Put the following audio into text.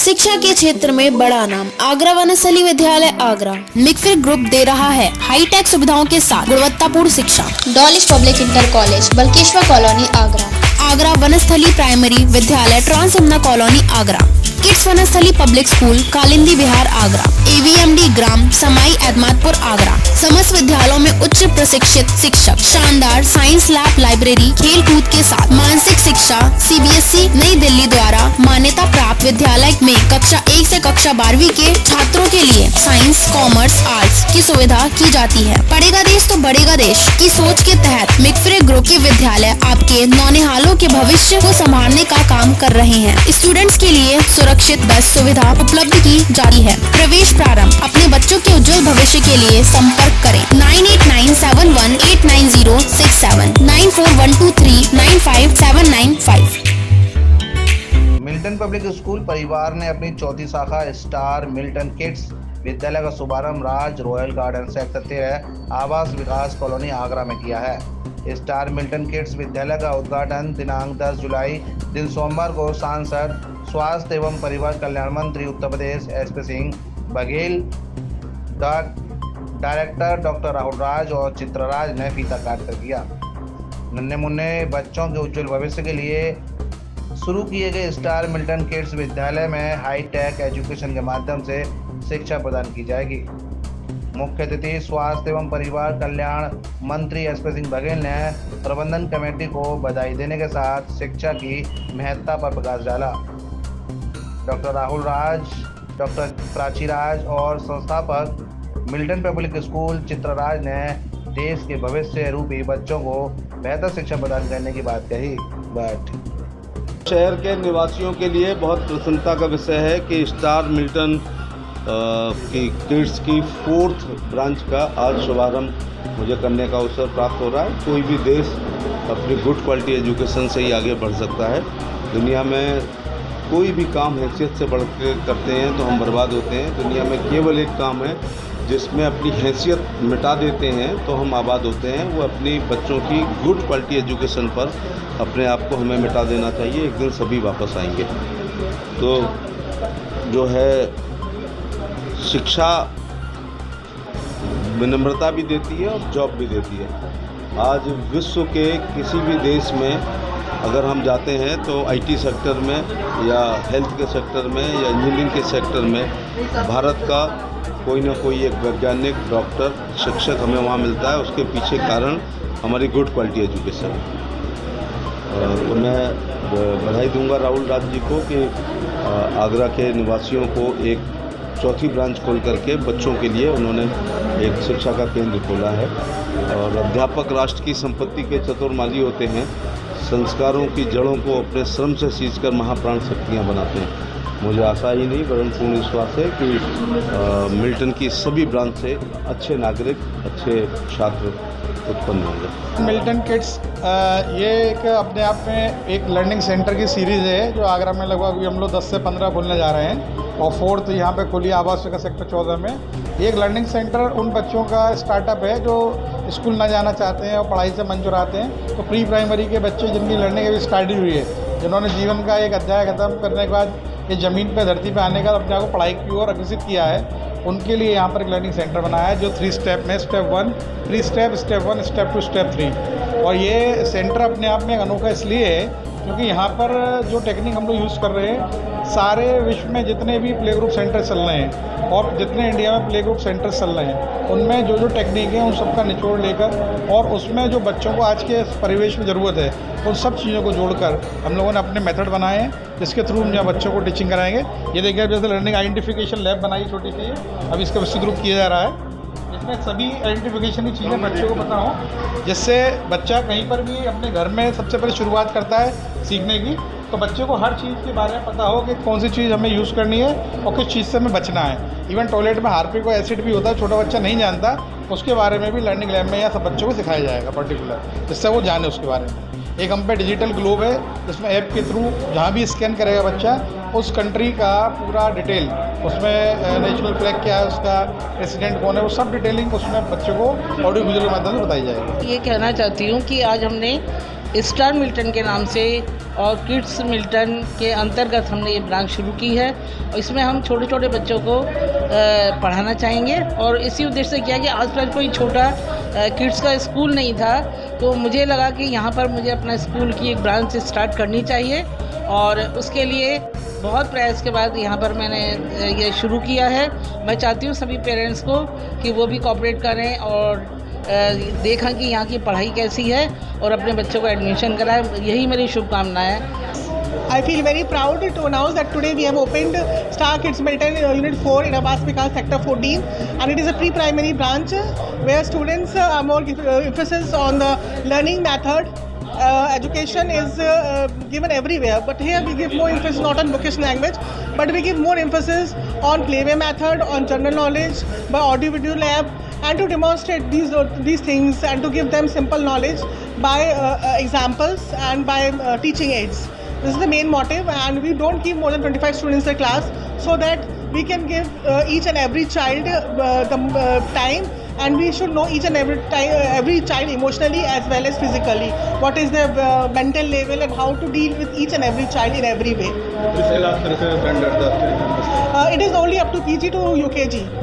शिक्षा के क्षेत्र में बड़ा नाम आगरा वनस्थली विद्यालय आगरा मिक्फिर ग्रुप दे रहा है हाईटेक सुविधाओं के साथ गुणवत्तापूर्ण शिक्षा। Dolish public inter college Balkeshwar colony Agra, Agra Vanasthali primary विद्यालय Transyamuna colony Agra, kids Vanasthali public school Kalindi Bihar Agra, AVMD ग्राम समाई एदमातपुर आगरा। समस्त विद्यालयों में उच्च प्रशिक्षित शिक्षक, शानदार साइंस लैब, लाइब्रेरी, खेल कूद के साथ मानसिक शिक्षा। CBSE नई दिल्ली द्वारा मान्यता प्राप्त विद्यालय में कक्षा 1 से कक्षा 12वीं के छात्रों के लिए साइंस, कॉमर्स, आर्ट्स की सुविधा की जाती है। पढ़ेगा देश तो बढ़ेगा देश की सोच के तहत मिक्फिर ग्रुप के विद्यालय आपके नौनिहालों के भविष्य को संभालने का काम कर रहे हैं। स्टूडेंट्स के लिए सुरक्षित बस सुविधा उपलब्ध की जाती है। प्रवेश प्रारंभ। अपने बच्चों के उज्जवल भविष्य के लिए संपर्क करें 9897189067 9412395795। मिल्टन पब्लिक स्कूल परिवार ने अपनी चौथी शाखा स्टार मिल्टन किड्स विद्यालय का शुभारंभ राज रॉयल गार्डन सेक्टर 13 आवास विकास कॉलोनी आगरा में किया है। स्टार मिल्टन किड्स विद्यालय का उद्घाटन दिनांक 10 जुलाई दिन सोमवार को सांसद स्वास्थ्य एवं परिवार कल्याण मंत्री Uttar Pradesh SP Singh Baghel, director doctor Rahul Raj और चित्रराज ने फीता काट कर किया। नन्हे मुन्ने बच्चों के उज्जवल भविष्य के लिए शुरू किए गए स्टार मिल्टन किड्स विद्यालय में हाईटेक एजुकेशन के माध्यम से शिक्षा प्रदान की जाएगी। मुख्य अतिथि स्वास्थ्य एवं परिवार कल्याण मंत्री SP सिंह बघेल ने प्रबंधन कमेटी को बधाई देने के साथ शिक्षा की महत्ता पर प्रकाश डाला। डॉक्टर राहुल राज, डॉक्टर प्राची राज और संस्थापक मिल्टन पब्लिक स्कूल चित्रराज ने देश के भविष्य रूपी बच्चों को बेहतर शिक्षा प्रदान करने की बात कही। शहर के निवासियों के लिए बहुत प्रसन्नता का विषय है कि स्टार मिल्टन की किड्स की 4th ब्रांच का आज शुभारंभ मुझे करने का अवसर प्राप्त हो रहा है। कोई भी देश अपनी गुड क्वालिटी एजुकेशन से ही आगे बढ़ सकता है। दुनिया में कोई भी काम हैसियत से बढ़ के करते हैं तो हम बर्बाद होते हैं। दुनिया में केवल एक काम है जिसमें अपनी हैसियत मिटा देते हैं तो हम आबाद होते हैं। वो अपनी बच्चों की गुड क्वालिटी एजुकेशन पर अपने आप को हमें मिटा देना चाहिए। एक दिन सभी वापस आएंगे। तो जो है शिक्षा विनम्रता भी देती है और जॉब भी देती है। आज विश्व के किसी भी देश में अगर हम जाते हैं तो IT सेक्टर में या हेल्थ के सेक्टर में या इंजीनियरिंग के सेक्टर में भारत का कोई ना कोई एक वैज्ञानिक, डॉक्टर, शिक्षक हमें वहाँ मिलता है। उसके पीछे कारण हमारी गुड क्वालिटी एजुकेशन है। तो मैं बधाई दूंगा राहुल राज जी को कि आगरा के निवासियों को एक चौथी ब्रांच खोल करके बच्चों के लिए उन्होंने एक शिक्षा का केंद्र खोला है। और अध्यापक राष्ट्र की संपत्ति के चतुर्माली होते हैं। संस्कारों की जड़ों को अपने श्रम से सींचकर महाप्राण शक्तियाँ बनाते हैं। मुझे आशा ही नहीं वरन पूर्ण विश्वास है कि मिल्टन की सभी ब्रांच से अच्छे नागरिक, अच्छे छात्र उत्पन्न होंगे। मिल्टन किड्स ये एक अपने आप में एक लर्निंग सेंटर की सीरीज़ है जो आगरा में लगभग अभी हम लोग 10 से 15 खोलने जा रहे हैं और 4th यहाँ पे खुली आवास विकास सेक्टर 14 में। ये एक लर्निंग सेंटर उन बच्चों का स्टार्टअप है जो स्कूल ना जाना चाहते हैं और पढ़ाई से मंजूर आते हैं। तो प्री प्राइमरी के बच्चे जिनकी लर्निंग अभी स्टार्ट हुई है, जिन्होंने जीवन का एक अध्याय खत्म करने के बाद ये ज़मीन पे धरती पे आने का अपने आप को पढ़ाई की ओर अग्रसित किया है, उनके लिए यहाँ पर एक लर्निंग सेंटर बनाया है जो 3 स्टेप में step 1 pre step, step 1, step 2, step 3। और ये सेंटर अपने आप में एक अनोखा इसलिए है क्योंकि यहाँ पर जो टेक्निक हम लोग यूज़ कर रहे हैं, सारे विश्व में जितने भी प्ले ग्रुप सेंटर चल रहे हैं और जितने इंडिया में प्ले ग्रुप सेंटर चल रहे हैं उनमें जो जो टेक्निक है उन सब का निचोड़ लेकर और उसमें जो बच्चों को आज के परिवेश में ज़रूरत है उन सब चीज़ों को जोड़कर हम लोगों ने अपने मेथड बनाए हैं जिसके थ्रू हम यहाँ बच्चों को टीचिंग कराएंगे। ये देखिए अब जैसे लर्निंग आइडेंटिफिकेशन लैब बनाई छोटी सी है, अब इसका विस्तृत रूप किया जा रहा है। इसमें सभी आइडेंटिफिकेशन की चीज़ें बच्चों को पता हो जिससे बच्चा कहीं पर भी अपने घर में सबसे पहले शुरुआत करता है सीखने की तो बच्चे को हर चीज़ के बारे में पता हो कि कौन सी चीज़ हमें यूज़ करनी है और किस चीज़ से हमें बचना है। इवन टॉयलेट में हार्पिक और एसिड भी होता है, छोटा बच्चा नहीं जानता, उसके बारे में भी लर्निंग लैब में या सब बच्चों को सिखाया जाएगा पर्टिकुलर, जिससे वो जाने उसके बारे में। एक हम पे डिजिटल ग्लोब है जिसमें ऐप के थ्रू जहाँ भी स्कैन करेगा बच्चा उस कंट्री का पूरा डिटेल, उसमें नेशनल फ्लैग क्या है, उसका प्रेसिडेंट कौन है, वो सब डिटेलिंग उसमें बच्चे को ऑडियो विजुअल के माध्यम से बताई जाएगी। ये कहना चाहती हूँ कि आज हमने स्टार मिल्टन के नाम से और किड्स मिल्टन के अंतर्गत हमने ये ब्रांच शुरू की है और इसमें हम छोटे छोटे बच्चों को पढ़ाना चाहेंगे और इसी उद्देश्य से किया कि आसपास कोई छोटा किड्स का स्कूल नहीं था, तो मुझे लगा कि यहाँ पर मुझे अपना स्कूल की एक ब्रांच स्टार्ट करनी चाहिए और उसके लिए बहुत प्रयास के बाद यहाँ पर मैंने ये शुरू किया है। मैं चाहती हूँ सभी पेरेंट्स को कि वो भी कोऑपरेट करें और देखा कि यहाँ की पढ़ाई कैसी है और अपने बच्चों को एडमिशन कराएं, यही मेरी शुभकामनाएं है। I feel very proud to announce that today we have opened Star Kids Milton Unit 4 in Abbas Vikas Sector 14, and it is a pre-primary branch where students are more emphasis on the learning method. Education is given everywhere, but here we give more emphasis not on bookish language, but we give more emphasis on playway method, on general knowledge by audio-video lab, and to demonstrate these things and to give them simple knowledge by examples and by teaching aids. This is the main motive, and we don't keep more than 25 students in class so that we can give each and every child the time, and we should know each and every child emotionally as well as physically. What is their mental level and how to deal with each and every child in every way. It is only up to PG to UKG.